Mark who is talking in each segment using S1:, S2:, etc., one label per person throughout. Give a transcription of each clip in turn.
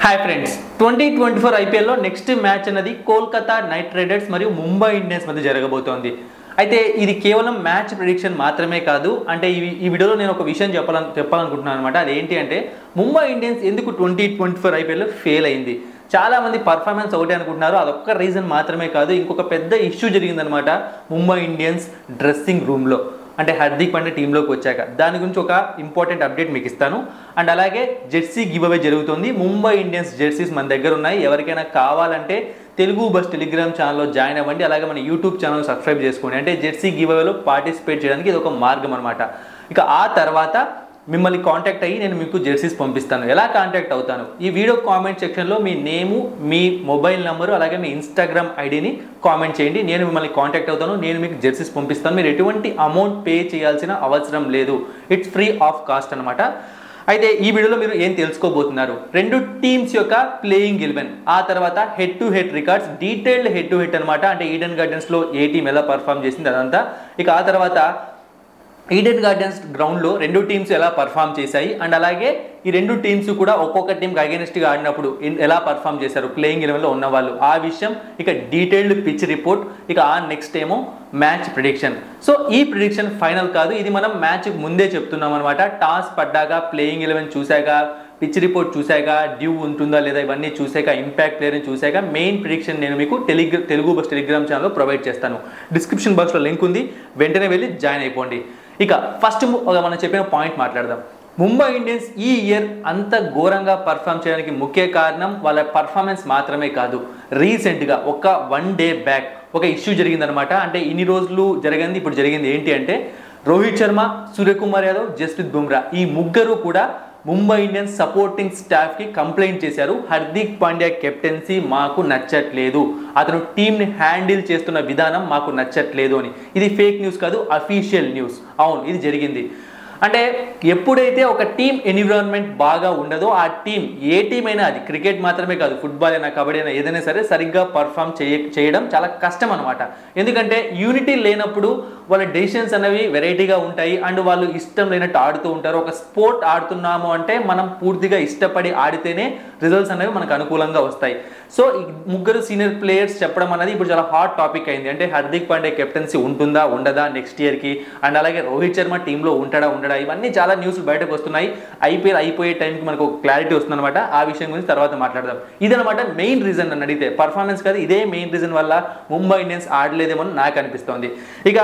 S1: Hi friends 2024 ఐపీఎల్లో next match అన్నది Kolkata night riders మరియు ముంబై ఇండియన్స్ మధ్య జరగబోతోంది. అయితే ఇది కేవలం మ్యాచ్ ప్రిడిక్షన్ మాత్రమే కాదు. అంటే ఈ వీడియోలో నేను ఒక విషయం చెప్పాలనుకుంటున్నాను అనమాట. అదేంటి అంటే ముంబై ఇండియన్స్ ఎందుకు 2024 ఐపీఎల్లో ఫెయిల్ అయింది. చాలామంది పర్ఫార్మెన్స్ ఒకటే అనుకుంటున్నారు. అదొక్క రీజన్ మాత్రమే కాదు, ఇంకొక పెద్ద ఇష్యూ జరిగిందనమాట ముంబై ఇండియన్స్ డ్రెస్సింగ్ రూమ్లో. అంటే హార్దిక్ పాండ్యా టీంలోకి వచ్చాక దాని గురించి ఒక ఇంపార్టెంట్ అప్డేట్ మీకు ఇస్తాను. అండ్ అలాగే జెర్సీ గివ్ అవే జరుగుతుంది. ముంబై ఇండియన్స్ జెర్సీస్ మన దగ్గర ఉన్నాయి. ఎవరికైనా కావాలంటే తెలుగు బస్ టెలిగ్రామ్ ఛానల్లో జాయిన్ అవ్వండి. అలాగే మన యూట్యూబ్ ఛానల్ సబ్స్క్రైబ్ చేసుకోండి. అంటే జెర్సీ గివ్ అవేలో పార్టిసిపేట్ చేయడానికి ఇది ఒక మార్గం అనమాట. ఇక ఆ తర్వాత మిమ్మల్ని కాంటాక్ట్ అయ్యి నేను మీకు జెర్సీస్ పంపిస్తాను. ఎలా కాంటాక్ట్ అవుతాను? ఈ వీడియో కామెంట్ సెక్షన్లో మీ నేము, మీ మొబైల్ నెంబరు, అలాగే మీ ఇన్స్టాగ్రామ్ ఐడిని కామెంట్ చేయండి. నేను మిమ్మల్ని కాంటాక్ట్ అవుతాను. నేను మీకు జెర్సీస్ పంపిస్తాను. మీరు ఎటువంటి అమౌంట్ పే చేయాల్సిన అవసరం లేదు. ఇట్స్ ఫ్రీ ఆఫ్ కాస్ట్ అనమాట. అయితే ఈ వీడియోలో మీరు ఏం తెలుసుకోబోతున్నారు? రెండు టీమ్స్ యొక్క ప్లేయింగ్ 11, ఆ తర్వాత head to head records, detailed head to head అనమాట. అంటే ఈడెన్ గార్డెన్స్లో ఏ టీం ఎలా పర్ఫామ్ చేసింది అదంతా. ఇక ఆ తర్వాత ఈడెన్ గార్డెన్స్ గ్రౌండ్లో రెండు టీమ్స్ ఎలా పర్ఫామ్ చేశాయి, అండ్ అలాగే ఈ రెండు టీమ్స్ కూడా ఒక్కొక్క టీంకి అగైనెస్ట్గా ఆడినప్పుడు ఎలా పర్ఫామ్ చేశారు ప్లేయింగ్ 11లో ఉన్న వాళ్ళు, ఆ విషయం. ఇక డీటెయిల్డ్ పిచ్ రిపోర్ట్. ఇక ఆ నెక్స్ట్ ఏమో మ్యాచ్ ప్రిడిక్షన్. సో ఈ ప్రిడిక్షన్ ఫైనల్ కాదు, ఇది మనం మ్యాచ్ ముందే చెప్తున్నాం అనమాట. టాస్ పడ్డాక, ప్లేయింగ్ 11 చూశాక, పిచ్ రిపోర్ట్ చూశాక, డ్యూ ఉంటుందా లేదా ఇవన్నీ చూశాక, ఇంపాక్ట్ ప్లేయర్ని చూశాక మెయిన్ ప్రిడిక్షన్ నేను మీకు తెలుగు బస్ టెలిగ్రామ్ ఛానల్లో ప్రొవైడ్ చేస్తాను. డిస్క్రిప్షన్ బాక్స్లో లింక్ ఉంది, వెంటనే వెళ్ళి జాయిన్ అయిపోండి. ఇక ఫస్ట్ మనం చెప్పిన పాయింట్ మాట్లాడదాం. ముంబై ఇండియన్స్ ఈ ఇయర్ అంత ఘోరంగా పర్ఫామ్ చేయడానికి ముఖ్య కారణం వాళ్ళ పర్ఫార్మెన్స్ మాత్రమే కాదు. రీసెంట్గా ఒక 1 డే బ్యాక్ ఒక ఇష్యూ జరిగిందనమాట. అంటే ఇన్ని రోజులు జరిగింది, ఇప్పుడు జరిగింది ఏంటి అంటే రోహిత్ శర్మ, సూర్యకుమార్ యాదవ్, జస్ప్రీత్ బుమ్రా ఈ ముగ్గురు కూడా ముంబై ఇండియన్స్ సపోర్టింగ్ స్టాఫ్కి కంప్లైంట్ చేశారు. హార్దిక్ పాండ్యా కెప్టెన్సీ మాకు నచ్చట్లేదు, అతను టీంని హ్యాండిల్ చేస్తున్న విధానం మాకు నచ్చట్లేదు అని. ఇది ఫేక్ న్యూస్ కాదు, అఫీషియల్ న్యూస్. అవును, ఇది జరిగింది. అంటే ఎప్పుడైతే ఒక టీం ఎన్విరాన్మెంట్ బాగా ఉండదో ఆ టీం, ఏ టీం అయినా, అది క్రికెట్ మాత్రమే కాదు, ఫుట్బాల్ అయినా, కబడ్డీ అయినా, ఏదైనా సరే సరిగ్గా పర్ఫామ్ చేయడం చాలా కష్టం అనమాట. ఎందుకంటే యూనిటీ లేనప్పుడు వాళ్ళ డెసిషన్స్ అనేవి వెరైటీగా ఉంటాయి. అండ్ వాళ్ళు ఇష్టం లేనట్టు ఆడుతూ ఉంటారు. ఒక స్పోర్ట్ ఆడుతున్నాము అంటే మనం పూర్తిగా ఇష్టపడి ఆడితేనే రిజల్ట్స్ అనేవి మనకు అనుకూలంగా వస్తాయి. సో ఈ ముగ్గురు సీనియర్ ప్లేయర్స్ చెప్పడం అనేది ఇప్పుడు చాలా హాట్ టాపిక్ అయింది. అంటే హార్దిక్ పాండ్యా కెప్టెన్సీ ఉంటుందా ఉండదా నెక్స్ట్ ఇయర్కి, అండ్ అలాగే రోహిత్ శర్మ టీంలో ఉంటాడా, ఇవన్నీ చాలా న్యూస్లు బయటకు వస్తున్నాయి. ఐపీఎల్ అయిపోయే టైంకి మనకు ఒక క్లారిటీ వస్తుందన్నమాట. ఆ విషయం గురించి తర్వాత మాట్లాడదాం. ఇదనమాట మెయిన్ రీజన్ నన్ను అడిగితే. పర్ఫార్మెన్స్ కాదు, ఇదే మెయిన్ రీజన్ వల్ల ముంబై ఇండియన్స్ ఆడలేదేమో నాకు అనిపిస్తోంది. ఇక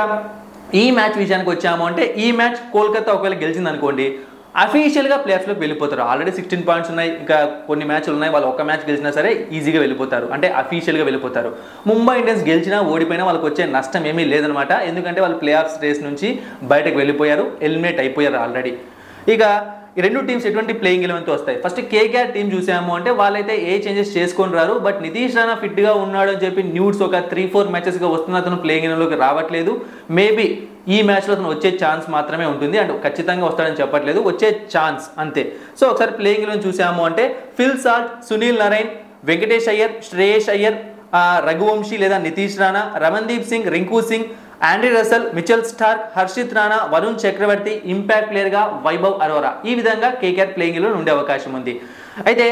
S1: ఈ మ్యాచ్ విషయానికి వచ్చాము అంటే ఈ మ్యాచ్ కోల్కతా ఒకవేళ గెలిచింది అనుకోండి, అఫీషియల్గా ప్లేఆఫ్స్లోకి వెళ్ళిపోతారు. ఆల్రెడీ 16 పాయింట్స్ ఉన్నాయి, ఇంకా కొన్ని మ్యాచ్లు ఉన్నాయి. వాళ్ళు ఒక మ్యాచ్ గెలిచినా సరే ఈజీగా వెళ్ళిపోతారు, అంటే అఫీషియల్గా వెళ్ళిపోతారు. ముంబై ఇండియన్స్ గెలిచినా ఓడిపోయినా వాళ్ళకి వచ్చే నష్టం ఏమీ లేదనమాట. ఎందుకంటే వాళ్ళు ప్లేఆఫ్స్ రేస్ నుంచి బయటకు వెళ్ళిపోయారు, ఎలిమినేట్ అయిపోయారు ఆల్రెడీ. ఇక ఈ రెండు టీమ్స్ ఎటువంటి ప్లేయింగ్ 11తో వస్తాయి. ఫస్ట్ కేకేఆర్ టీం చూసాము అంటే వాళ్ళైతే ఏ చేంజెస్ చేసుకొని రారు. బట్ నితీష్ రాణా ఫిట్గా ఉన్నాడు అని చెప్పి న్యూస్ ఒక 3-4 మ్యాచెస్గా వస్తున్న అతను ప్లేయింగ్ 11లోకి రావట్లేదు. మేబీ ఈ మ్యాచ్లో అతను వచ్చే ఛాన్స్ మాత్రమే ఉంటుంది. అంటే ఖచ్చితంగా వస్తాడని చెప్పట్లేదు, వచ్చే ఛాన్స్ అంతే. సో ఒకసారి ప్లేయింగ్ 11 చూసాము అంటే Phil Salt, Sunil Narine, Venkatesh Iyer, Shreyas Iyer, Raghuvanshi లేదా Nitish Rana, Ramandeep Singh, Rinku Singh, Andre Russell, Mitchell Starc, Harshit Rana, Varun Chakravarthy, impact ప్లేయర్గా వైభవ్ అరోరా. ఈ విధంగా కేకేఆర్ ప్లేయింగ్లో ఉండే అవకాశం ఉంది. అయితే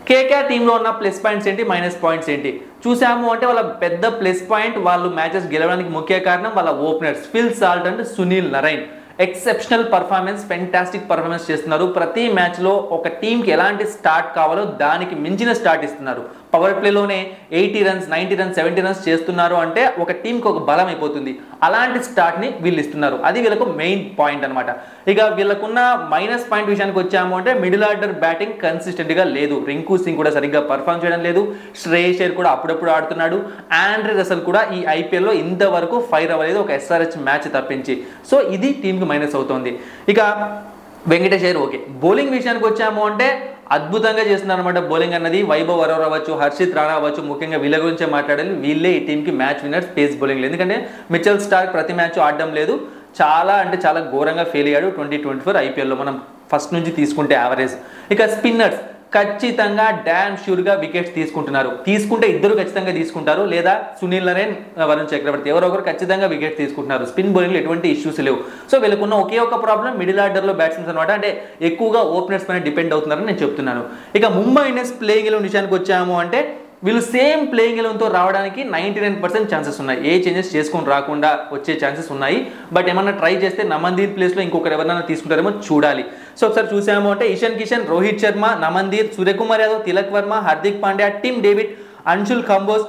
S1: కేకేఆర్ టీంలో ఉన్న ప్లస్ పాయింట్స్ ఏంటి, మైనస్ పాయింట్స్ ఏంటి చూసాము అంటే వాళ్ళ పెద్ద ప్లస్ పాయింట్, వాళ్ళు మ్యాచెస్ గెలవడానికి ముఖ్య కారణం వాళ్ళ openers Phil Salt and Sunil Narine. Exceptional performance, fantastic performance చేస్తున్నారు. ప్రతి మ్యాచ్లో ఒక టీంకి ఎలాంటి స్టార్ట్ కావాలో దానికి మించిన స్టార్ట్ ఇస్తున్నారు. పవర్ ప్లేలోనే 80 రన్స్, 90 రన్స్, 70 రన్స్ చేస్తున్నారు అంటే ఒక టీంకి ఒక బలం అయిపోతుంది. అలాంటి స్టార్ట్ని వీళ్ళు ఇస్తున్నారు. అది వీళ్ళకు మెయిన్ పాయింట్ అనమాట. ఇక వీళ్ళకున్న మైనస్ పాయింట్ విషయానికి వచ్చాము అంటే మిడిల్ ఆర్డర్ బ్యాటింగ్ కన్సిస్టెంట్గా లేదు. రింకు సింగ్ కూడా సరిగ్గా పర్ఫామ్ చేయడం లేదు. శ్రేయస్ అయ్యర్ కూడా అప్పుడప్పుడు ఆడుతున్నాడు. ఆండ్రీ రసెల్ కూడా ఈ ఐపీఎల్లో ఇంతవరకు ఫైర్ అవ్వలేదు, ఒక ఎస్ఆర్హెచ్ మ్యాచ్ తప్పించి. సో ఇది టీంకి మైనస్ అవుతుంది. ఇక వెంకటేష్ అయ్యర్ ఓకే. బౌలింగ్ విషయానికి వచ్చాము అంటే అద్భుతంగా చేస్తున్నారు అనమాట బౌలింగ్ అన్నది. వైభవ్ అరోరా అవ్వచ్చు, హర్షిత్ రాణా అవ్వచ్చు, ముఖ్యంగా వీళ్ళ గురించే మాట్లాడాలి. వీళ్ళే ఈ టీంకి మ్యాచ్ విన్నర్స్ పేస్ బౌలింగ్లో. ఎందుకంటే మిచెల్ స్టార్క్ ప్రతి మ్యాచ్ ఆడడం లేదు, చాలా అంటే చాలా ఘోరంగా ఫెయిల్ అయ్యాడు 2024 ఐపీఎల్లో మనం ఫస్ట్ నుంచి తీసుకుంటే యావరేజ్. ఇక స్పిన్నర్స్ ఖచ్చితంగా డ్యామ్ ష్యూర్గా వికెట్స్ తీసుకుంటున్నారు. తీసుకుంటే ఇద్దరు ఖచ్చితంగా తీసుకుంటారు, లేదా సునీల్ నరేన్, వరుణ్ చక్రవర్తి ఎవరో ఒకరు ఖచ్చితంగా వికెట్స్ తీసుకుంటున్నారు. స్పిన్ బౌలింగ్లో ఎటువంటి ఇష్యూస్ లేవు. సో వీళ్ళకున్న ఒకే ఒక ప్రాబ్లం మిడిల్ ఆర్డర్లో బ్యాట్స్మెన్స్ అనమాట. అంటే ఎక్కువగా ఓపెనర్స్ పైన డిపెండ్ అవుతున్నారని నేను చెప్తున్నాను. ఇక ముంబై ఇండియన్స్ ప్లేయింగ్ ఎలెవన్ విషయానికి వచ్చాము అంటే వీళ్ళు సేమ్ ప్లేయింగ్ ఎలెవన్తో రావడానికి 99% ఛాన్సెస్ ఉన్నాయి. ఏ చేంజెస్ చేసుకొని రాకుండా వచ్చే ఛాన్సెస్ ఉన్నాయి. బట్ ఏమన్నా ట్రై చేస్తే నమన్దీర్ ప్లేస్లో ఇంకొకరు ఎవరైనా తీసుకుంటారేమో చూడాలి. సో ఒకసారి చూసాము అంటే Ishan Kishan, Rohit Sharma, Naman Dhir, Suryakumar Yadav, Tilak Varma, Hardik Pandya, Tim David, Anshul Kamboj,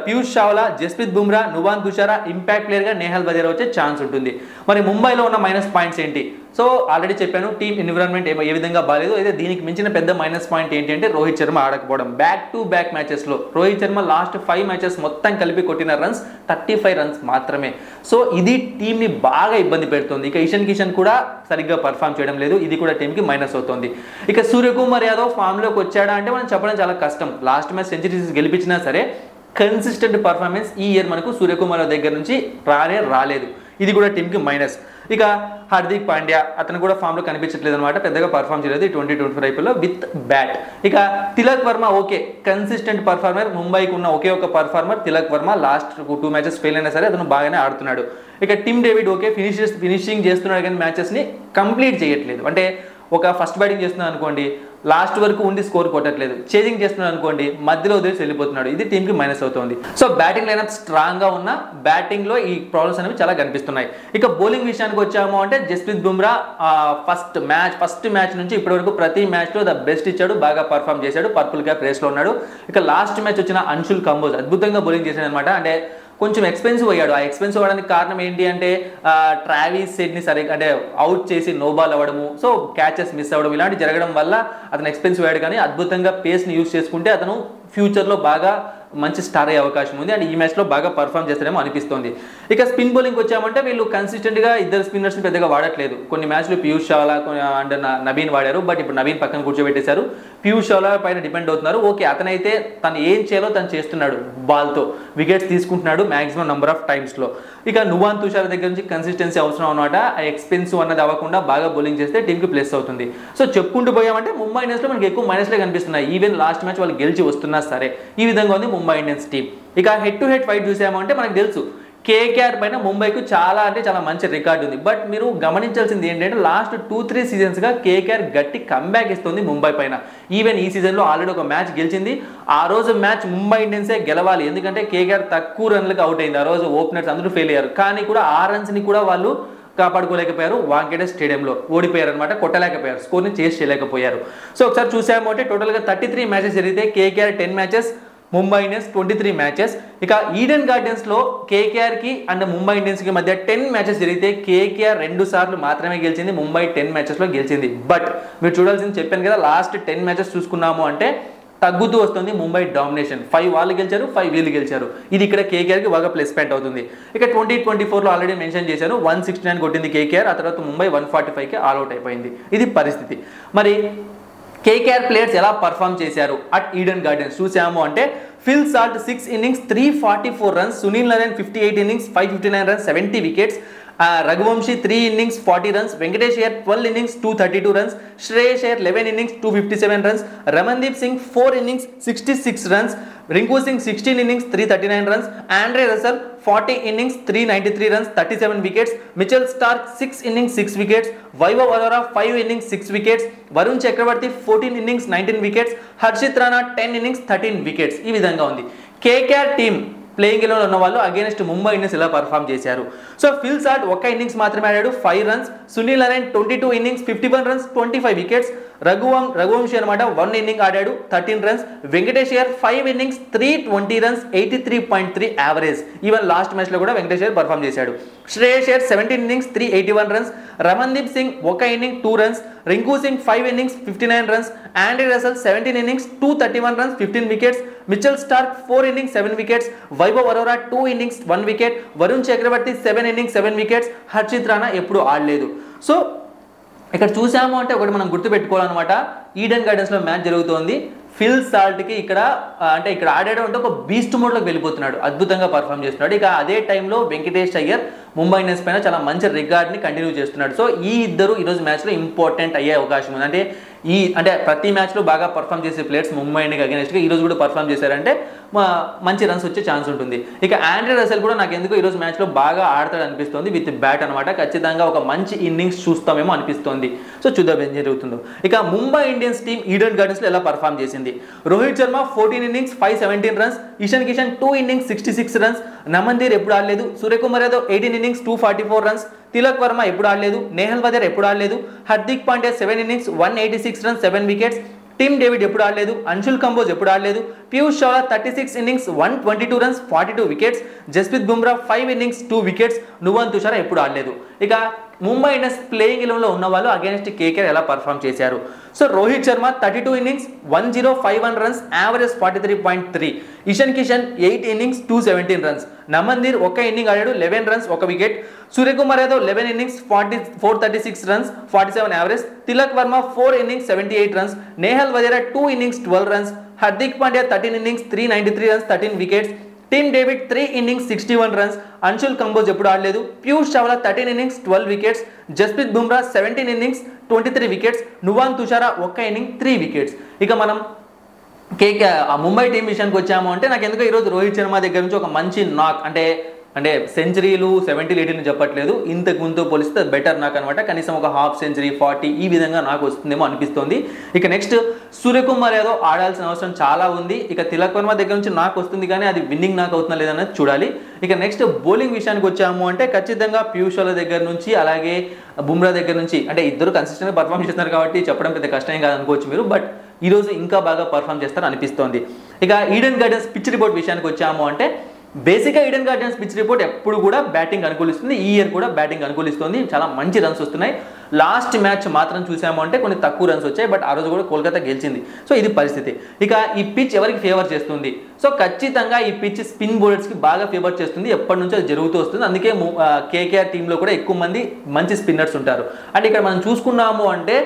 S1: Piyush Chawla, Jasprit Bumrah, Nuwan Thushara, impact ప్లేయర్గా నేహల్ వధేరా వచ్చే ఛాన్స్ ఉంటుంది. మరి ముంబైలో ఉన్న మైనస్ పాయింట్స్ ఏంటి? సో ఆల్రెడీ చెప్పాను, టీమ్ ఎన్విరాన్మెంట్ ఏ విధంగా బాగాలేదు. అయితే దీనికి మించిన పెద్ద మైనస్ పాయింట్ ఏంటి అంటే రోహిత్ శర్మ ఆడకపోవడం. బ్యాక్ టు బ్యాక్ మ్యాచెస్లో రోహిత్ శర్మ లాస్ట్ 5 మ్యాచెస్ మొత్తం కలిపి కొట్టిన రన్స్ 35 రన్స్ మాత్రమే. సో ఇది టీంని బాగా ఇబ్బంది పెడుతుంది. ఇక ఇషాన్ కిషన్ కూడా సరిగ్గా పర్ఫామ్ చేయడం లేదు, ఇది కూడా టీంకి మైనస్ అవుతుంది. ఇక సూర్యకుమార్ యాదవ్ ఫామ్లోకి వచ్చాడా అంటే మనం చెప్పడం చాలా కష్టం. లాస్ట్ మ్యాచ్ సెంచరీస్ గెలిపించినా సరే కన్సిస్టెంట్ పర్ఫార్మెన్స్ ఈ ఇయర్ మనకు సూర్యకుమార్ దగ్గర నుంచి రాలేదు. ఇది కూడా టీంకి మైనస్. ఇక హార్దిక్ పాండ్యా అతను కూడా ఫామ్లో కనిపించట్లేదు అనమాట, పెద్దగా పర్ఫామ్ చేయలేదు 2024 ఐపీఎల్లో విత్ బ్యాట్. ఇక Tilak Varma okay, consistent performer. ముంబైకి ఉన్న ఒకే ఒక performer Tilak Varma. Last 2 matches fail అయినా సరే అతను బాగానే ఆడుతున్నాడు. ఇక టిమ్ డేవిడ్ ఓకే, ఫినిషింగ్ చేస్తున్నాడు కానీ మ్యాచెస్ని కంప్లీట్ చేయట్లేదు. అంటే ఒక ఫస్ట్ బ్యాటింగ్ చేస్తున్నాడు అనుకోండి, లాస్ట్ వరకు ఉండి స్కోర్ కొట్టట్లేదు. చేజింగ్ చేస్తున్నాడు అనుకోండి, మధ్యలో వదిలేసి వెళ్ళిపోతున్నాడు. ఇది టీంకి మైనస్ అవుతుంది. సో బ్యాటింగ్ లైనప్ స్ట్రాంగ్గా ఉన్న బ్యాటింగ్లో ఈ ప్రాబ్లమ్స్ అనేవి చాలా కనిపిస్తున్నాయి. ఇక బౌలింగ్ విషయానికి వచ్చాము అంటే జస్ప్రీత్ బుమ్రా ఫస్ట్ మ్యాచ్ నుంచి ఇప్పటివరకు ప్రతి మ్యాచ్లో ద బెస్ట్ ఇచ్చాడు, బాగా పర్ఫామ్ చేశాడు, పర్పుల్ క్యాప్ రేస్లో ఉన్నాడు. ఇక లాస్ట్ మ్యాచ్ వచ్చిన అంశుల్ కంబోజ్ అద్భుతంగా బౌలింగ్ చేశాడు అనమాట. అంటే కొంచెం ఎక్స్పెన్సివ్ అయ్యాడు. ఆ ఎక్స్పెన్సివ్ అవ్వడానికి కారణం ఏంటి అంటే ట్రావిస్ హెడ్ని సరిగ్గా అంటే అవుట్ చేసి నో బాల్ అవ్వడము, సో క్యాచెస్ మిస్ అవ్వడం, ఇలాంటి జరగడం వల్ల అతను ఎక్స్పెన్సివ్ అయ్యాడు. కానీ అద్భుతంగా పేస్ని యూజ్ చేసుకుంటే అతను ఫ్యూచర్లో బాగా మంచి స్టార్ అయ్యే అవకాశం ఉంది. అండ్ ఈ మ్యాచ్లో బాగా పర్ఫామ్ చేస్తారేమో అనిపిస్తుంది. ఇక స్పిన్ బౌలింగ్ వచ్చామంటే వీళ్ళు కన్సిస్టెంట్గా ఇద్దరు స్పిన్నర్స్ని పెద్దగా వాడట్లేదు. కొన్ని మ్యాచ్లు పీయూష్ చావ్లా అండ్ నవీన్ వాడారు, బట్ ఇప్పుడు నవీన్ పక్కన కూర్చోబెట్టేశారు. పీయూష్ చావ్లా పైన డిపెండ్ అవుతున్నారు. ఓకే, అతనైతే తను ఏం చేయాలో తను చేస్తున్నాడు, బాల్తో వికెట్స్ తీసుకుంటున్నాడు మ్యాక్సిమం నెంబర్ ఆఫ్ టైమ్స్లో. ఇక నువాన్ తుషార్ దగ్గర నుంచి కన్సిస్టెన్సీ అవసరం అనమాట. ఆ ఎక్స్పెన్సివ్ అన్నది అవ్వకుండా బాగా బౌలింగ్ చేస్తే టీంకి ప్లస్ అవుతుంది. సో చెప్పుకుంటూ పోయామంటే ముంబై ఇండియన్స్లో మనకి ఎక్కువ మైనస్లే కనిపిస్తున్నాయి. ఈవెన్ లాస్ట్ మ్యాచ్ వాళ్ళు గెలిచి వస్తున్నా సరే ఈ విధంగా ఉంది ముంబై ఇండియన్స్ టీం. ఇక హెడ్ టు హెడ్ ఫైట్ చూసామంటే మనకు తెలుసు కేకేఆర్ పైన ముంబైకు చాలా మంచి రికార్డు ఉంది. బట్ మీరు గమనించాల్సింది ఏంటంటే లాస్ట్ 2-3 సీజన్స్గా కేకేఆర్ గట్టి కంబ్యాక్ ఇస్తుంది ముంబై పైన. ఈవెన్ ఈ సీజన్లో ఆల్రెడీ ఒక మ్యాచ్ గెలిచింది. ఆ రోజు మ్యాచ్ ముంబై ఇండియన్సే గెలవాలి, ఎందుకంటే కేకేఆర్ తక్కువ రన్లకు అవుట్ అయింది. ఆ రోజు ఓపెనర్స్ అందరూ ఫెయిల్ అయ్యారు. కానీ కూడా ఆ రన్స్ని కూడా వాళ్ళు కాపాడుకోలేకపోయారు. వాంకేడే స్టేడియంలో ఓడిపోయారు అనమాట, కొట్టలేకపోయారు, స్కోర్ని చేసి చేయలేకపోయారు. సో ఒకసారి చూసాము అంటే టోటల్గా 33 మ్యాచెస్ జరిగితే KKR 10 matches, Mumbai Indians 23 matches. ఇక ఈడెన్ గార్డెన్స్లో కేకేఆర్కి అండ్ ముంబై ఇండియన్స్కి మధ్య 10 మ్యాచెస్ జరిగితే కేకేఆర్ 2 సార్లు మాత్రమే గెలిచింది, ముంబై 10 మ్యాచెస్లో గెలిచింది. బట్ మీరు చూడాల్సింది చెప్పాను కదా, లాస్ట్ 10 మ్యాచెస్ చూసుకున్నాము అంటే తగ్గుతూ వస్తుంది ముంబై డామినేషన్. 5 వాళ్ళు గెలిచారు, 5 వీళ్ళు గెలిచారు. ఇది ఇక్కడ కేకేఆర్కి బాగా ప్లస్ పాయింట్ అవుతుంది. ఇక 2024లో ఆల్రెడీ మెన్షన్ చేశాను, 169 కొట్టింది కేకేఆర్. ఆ తర్వాత ముంబై 145కి ఆల్అౌట్ అయిపోయింది. ఇది పరిస్థితి. మరి కేకేఆర్ ప్లేయర్స్ ఎలా పర్ఫామ్ చేశారు అట్ ఈడెన్ గార్డెన్స్ చూసాము అంటే Phil Salt 6 innings 344 runs, Sunil Narine 58 innings 559 runs 70 wickets, Raghuvanshi 3 innings 40 runs, Venkatesh Iyer 12 innings 232 runs, Shreyas Iyer 11 innings 257 runs, Ramandeep Singh 4 innings 66 runs, Rinku Singh 16 innings 339 runs, Andre Russell 40 innings 393 runs 37 wickets, Mitchell Starc 6 innings 6 wickets, Vaibhav Arora 5 innings 6 wickets, Varun Chakravarthy 14 innings 19 wickets, Harshit Rana 10 innings 13 wickets. ఈ విధంగా ఉంది KKR team playing ఎలెవన్లో ఉన్న వాళ్ళు against Mumbai Indians ఎలా perform చేశారు. So Phil Salt ఒక innings మాత్రమే ఆడాడు 5 runs, Sunil Naren 22 innings 51 runs 25 wickets, Raghuvanshi అనమాట 1 inning ఆడాడు 13 runs, Venkatesh Iyer 5 innings 320 runs 83.3 average. Even last మ్యాచ్లో కూడా వెంకటేష్ అయ్యర్ పర్ఫామ్ చేశాడు. Shreyas Iyer 17 innings 381 runs, Ramandeep Singh 1 inning 2 runs, Rinku Singh 5 innings 59 runs, Andre Russell 17 innings 231 runs 15 wickets, Mitchell Starc 4 innings 7 wickets, Vaibhav Arora 2 innings 1 wicket, Varun Chakravarthy 7 innings 7 wickets, Harshit Rana ఎప్పుడు ఆడలేదు. So ఇక్కడ చూసాము అంటే ఒకటి మనం గుర్తుపెట్టుకోవాలన్నమాట, ఈడెన్ గార్డెన్స్లో మ్యాచ్ జరుగుతోంది. ఫిల్ సాల్ట్కి ఇక్కడ అంటే ఇక్కడ ఆడాడు అంటే ఒక బీస్ట్ మోడ్లోకి వెళ్ళిపోతున్నాడు, అద్భుతంగా పర్ఫామ్ చేస్తున్నాడు. ఇక అదే టైంలో వెంకటేష్ అయ్యర్ ముంబై ఇండియన్స్ పైన చాలా మంచి రికార్డ్ని కంటిన్యూ చేస్తున్నాడు. సో ఈ ఇద్దరు ఈరోజు మ్యాచ్లో ఇంపార్టెంట్ అయ్యే అవకాశం ఉంది. అంటే అంటే ప్రతి మ్యాచ్లో బాగా పర్ఫామ్ చేసే ప్లేయర్స్ ముంబై ఇండియన్కి అగెన్స్ట్గా ఈరోజు కూడా పర్ఫామ్ చేశారంటే మంచి రన్స్ వచ్చే ఛాన్స్ ఉంటుంది. ఇక ఆండ్రే రసెల్ కూడా నాకు ఎందుకు ఈరోజు మ్యాచ్లో బాగా ఆడతాడు అనిపిస్తుంది విత్ బ్యాట్ అనమాట. ఖచ్చితంగా ఒక మంచి ఇన్నింగ్స్ చూస్తామేమో అనిపిస్తోంది. సో చూద్దాం ఏం జరుగుతుందో. ఇక ముంబై ఇండియన్స్ టీం ఈడెన్ గార్డెన్స్లో ఎలా పర్ఫామ్ చేసింది. Rohit Sharma 14 innings 517 runs, Ishan Kishan 2 innings 66 runs, Naman Dhir ఎప్పుడు ఆడలేదు, సూర్యకుమార్ యాదవ్ 18 innings 244 రన్స్, తిలక్ వర్మ ఎప్పుడు ఆడలేదు, నేహల్ వదేర్ ఎప్పుడు ఆడలేదు, Hardik Pandya 7 innings 186 runs 7 wickets, Tim David ఎప్పుడు ఆడలేదు, అంశుల్ కంబోజ్ ఎప్పుడు ఆడలేదు, Piyush Chawla 36 innings 122 runs 42 wickets, Jasprit Bumrah 5 innings 2 wickets, Nuwan Thushara ఎప్పుడు ఆడలేదు. ఇక ముంబై ఇండియన్స్ ప్లేయింగ్ 11లో ఉన్న వాళ్ళు అగేన్స్ట్ కేకేఆర్ ఎలా పర్ఫామ్ చేశారు. So Rohit Sharma 32 innings 1051 runs average 43.3, Ishan Kishan 8 innings 217 runs, Naman Dhir ఒక ఇన్నింగ్ ఆడాడు 11 runs 1 wicket, Suryakumar Yadav 11 innings 436 runs 47 average, Tilak Varma 4 innings 78 runs, Nehal Wadhera 2 innings 12 runs, Hardik Pandya 13 innings 393 runs 13 wickets, Tim David 3 innings 61 runs, Anshul Kamboj ఎప్పుడు ఆడలేదు, Piyush Chawla 13 innings 12 wickets, Jasprit Bumrah 17 innings 23 wickets, Nuwan Tushara ఒక్క ఇన్నింగ్ 3 వికెట్స్. ఇక మనం Mumbai team విషయానికి వచ్చాము అంటే నాకు ఎందుకో ఈరోజు రోహిత్ శర్మ దగ్గర నుంచి ఒక మంచి నాక్ అంటే సెంచరీలు 70 80 చెప్పట్లేదు, ఇంతకు ముందు పోలిస్తే బెటర్ నాకు అనమాట. కనీసం ఒక హాఫ్ సెంచరీ 40 ఈ విధంగా నాకు వస్తుందేమో అనిపిస్తుంది. ఇక నెక్స్ట్ సూర్యకుమార్ యాదవ్ ఆడాల్సిన అవసరం చాలా ఉంది. ఇక తిలక్ వర్మ దగ్గర నుంచి నాకు వస్తుంది కానీ అది విన్నింగ్ నాకు అవుతుందా లేదన్నది చూడాలి. ఇక నెక్స్ట్ బౌలింగ్ విషయానికి వచ్చాము అంటే ఖచ్చితంగా పీయూష్ చావ్లా దగ్గర నుంచి అలాగే బుమ్రా దగ్గర నుంచి అంటే ఇద్దరు కన్సిస్టెంట్గా పర్ఫామ్ చేస్తున్నారు కాబట్టి చెప్పడం పెద్ద కష్టం కాదు అనుకోవచ్చు మీరు. బట్ ఈరోజు ఇంకా బాగా పర్ఫామ్ చేస్తారు అనిపిస్తోంది. ఇక ఈడెన్ గార్డెన్స్ పిచ్ రిపోర్ట్ విషయానికి వచ్చాము అంటే బేసిక్గా ఈడెన్ గార్డెన్స్ పిచ్ రిపోర్ట్ ఎప్పుడు కూడా బ్యాటింగ్ అనుకూలిస్తుంది. ఈ ఇయర్ కూడా బ్యాటింగ్ అనుకూలిస్తుంది, చాలా మంచి రన్స్ వస్తున్నాయి. లాస్ట్ మ్యాచ్ మాత్రం చూసాము అంటే కొన్ని తక్కువ రన్స్ వచ్చాయి, బట్ ఆ రోజు కూడా కోల్కతా గెలిచింది. సో ఇది పరిస్థితి. ఇక ఈ పిచ్ ఎవరికి ఫేవర్ చేస్తుంది. సో ఖచ్చితంగా ఈ పిచ్ స్పిన్ బౌలర్స్కి బాగా ఫేవర్ చేస్తుంది, ఎప్పటి నుంచో అది జరుగుతూ వస్తుంది. అందుకే కేకేఆర్ టీంలో కూడా ఎక్కువ మంది మంచి స్పిన్నర్స్ ఉంటారు. అంటే ఇక్కడ మనం చూసుకున్నాము అంటే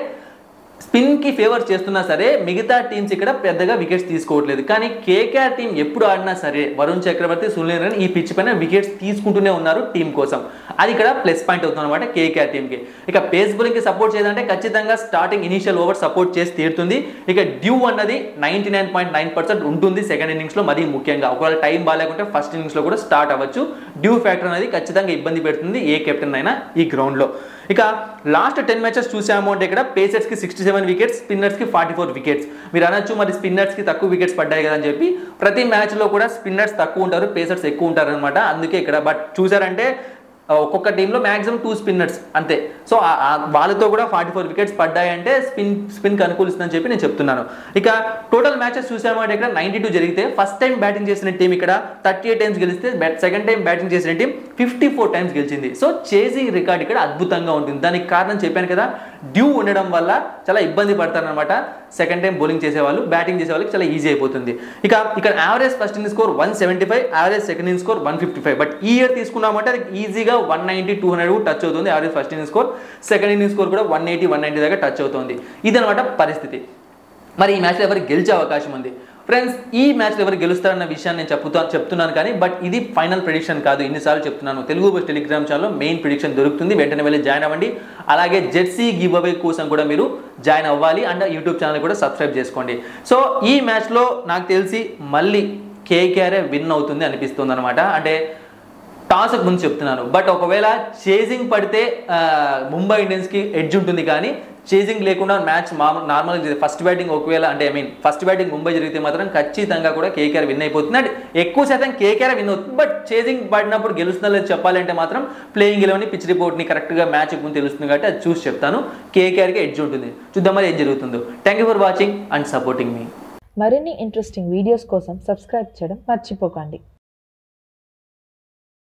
S1: స్పిన్కి ఫేవర్ చేస్తున్నా సరే మిగతా టీమ్స్ ఇక్కడ పెద్దగా వికెట్స్ తీసుకోవట్లేదు. కానీ కేకేఆర్ టీం ఎప్పుడు ఆడినా సరే వరుణ్ చక్రవర్తి, సునీల్ నారాయణ ఈ పిచ్ పైన వికెట్స్ తీసుకుంటూనే ఉన్నారు టీం కోసం. అది ఇక్కడ ప్లస్ పాయింట్ అవుతుంది అనమాట కేకేఆర్ టీంకి. ఇక పేస్ బౌలింగ్కి సపోర్ట్ చేయాలంటే ఖచ్చితంగా స్టార్టింగ్ ఇనీషియల్ ఓవర్ సపోర్ట్ చేసి తీరుతుంది. ఇక డ్యూ అన్నది 99.9% ఉంటుంది సెకండ్ ఇన్నింగ్స్లో. మరీ ముఖ్యంగా ఒకవేళ టైం బాగాలేకుంటే ఫస్ట్ ఇన్నింగ్స్లో కూడా స్టార్ట్ అవ్వచ్చు. డ్యూ ఫ్యాక్టర్ అనేది ఖచ్చితంగా ఇబ్బంది పెడుతుంది ఏ కెప్టెన్ అయినా ఈ గ్రౌండ్లో. ఇక లాస్ట్ 10 మ్యాచెస్ చూసాము అంటే ఇక్కడ పేసర్స్కి 67 వికెట్స్, స్పిన్నర్స్కి 44 వికెట్స్. మీరు అనొచ్చు మరి స్పిన్నర్స్కి తక్కువ వికెట్స్ పడ్డాయి కదా అని చెప్పి. ప్రతి మ్యాచ్లో కూడా స్పిన్నర్స్ తక్కువ ఉంటారు, పేసర్స్ ఎక్కువ ఉంటారు అనమాట. అందుకే ఇక్కడ బట్ చూసారంటే ఒక్కొక్క టీంలో మ్యాక్సిమం 2 స్పిన్నర్స్ అంతే. సో వాళ్ళతో కూడా 44 వికెట్స్ పడ్డాయంటే స్పిన్కి అనుకూలిస్తుందని చెప్పి నేను చెప్తున్నాను. ఇక టోటల్ మ్యాచెస్ చూసామంటే ఇక్కడ 92 జరిగితే ఫస్ట్ టైం బ్యాటింగ్ చేసిన టీం ఇక్కడ 38 టైమ్స్ గెలిస్తే సెకండ్ టైం బ్యాటింగ్ చేసిన టీం 54 టైమ్స్ గెలిచింది. సో చేసింగ్ రికార్డ్ ఇక్కడ అద్భుతంగా ఉంటుంది. దానికి కారణం చెప్పాను కదా, డ్యూ ఉండడం వల్ల చాలా ఇబ్బంది పడతారనమాట సెకండ్ టైం బౌలింగ్ చేసేవాళ్ళు. బ్యాటింగ్ చేసే వాళ్ళకి చాలా ఈజీ అయిపోతుంది. ఇక ఇక్కడ average first inning score 175, average second inning score 155. But ఈ ఇయర్ తీసుకున్నామంటే అది ఈజీగా 190 200 టచ్ అవుతుంది average first inning score. Second inning score కూడా 180 190 దాకా టచ్ అవుతుంది. ఇదనమాట పరిస్థితి. మరి ఈ మ్యాచ్లో ఎవరికి గెలిచే అవకాశం ఉంది ఫ్రెండ్స్? ఈ మ్యాచ్లో ఎవరు గెలుస్తారన్న విషయాన్ని నేను చెప్తున్నాను కానీ బట్ ఇది ఫైనల్ ప్రిడిక్షన్ కాదు. ఇన్నిసార్లు చెప్తున్నాను, తెలుగు బస్ టెలిగ్రామ్ ఛానల్లో మెయిన్ ప్రిడిక్షన్ దొరుకుతుంది, వెంటనే వెళ్ళి జాయిన్ అవ్వండి. అలాగే జెర్సీ గివ్ అవే కోసం కూడా మీరు జాయిన్ అవ్వాలి అండ్ యూట్యూబ్ ఛానల్ కూడా సబ్స్క్రైబ్ చేసుకోండి. సో ఈ మ్యాచ్లో నాకు తెలిసి మళ్ళీ కేకేఆర్ విన్ అవుతుంది అనిపిస్తుంది అనమాట. అంటే టాస్కు ముందు చెప్తున్నాను, బట్ ఒకవేళ చేజింగ్ పడితే ముంబై ఇండియన్స్కి ఎడ్జ్ ఉంటుంది. కానీ చేజింగ్ లేకుండా మ్యాచ్ నార్మల్గా ఫస్ట్ బ్యాటింగ్ ఒకవేళ అంటే ఫస్ట్ బ్యాటింగ్ ముంబై జరిగితే మాత్రం ఖచ్చితంగా కూడా కేకేఆర్ విన్ అయిపోతుంది. అంటే ఎక్కువ శాతం కేకేఆర్ విన్ అవుతుంది. బట్ చేజింగ్ పడినప్పుడు గెలుస్తుందా లేదు చెప్పాలంటే మాత్రం ప్లేయింగ్ 11 పిచ్ రిపోర్ట్ని కరెక్ట్గా మ్యాచ్ ముందు తెలుస్తుంది కాబట్టి అది చూసి చెప్తాను. కేకేఆర్కి ఎడ్జ్ ఉంటుంది. చూద్దాం మరి ఏం జరుగుతుందో. Thank you for watching and supporting మీ.
S2: మరిన్ని ఇంట్రెస్టింగ్ వీడియోస్ కోసం సబ్స్క్రైబ్ చేయడం మర్చిపోకండి.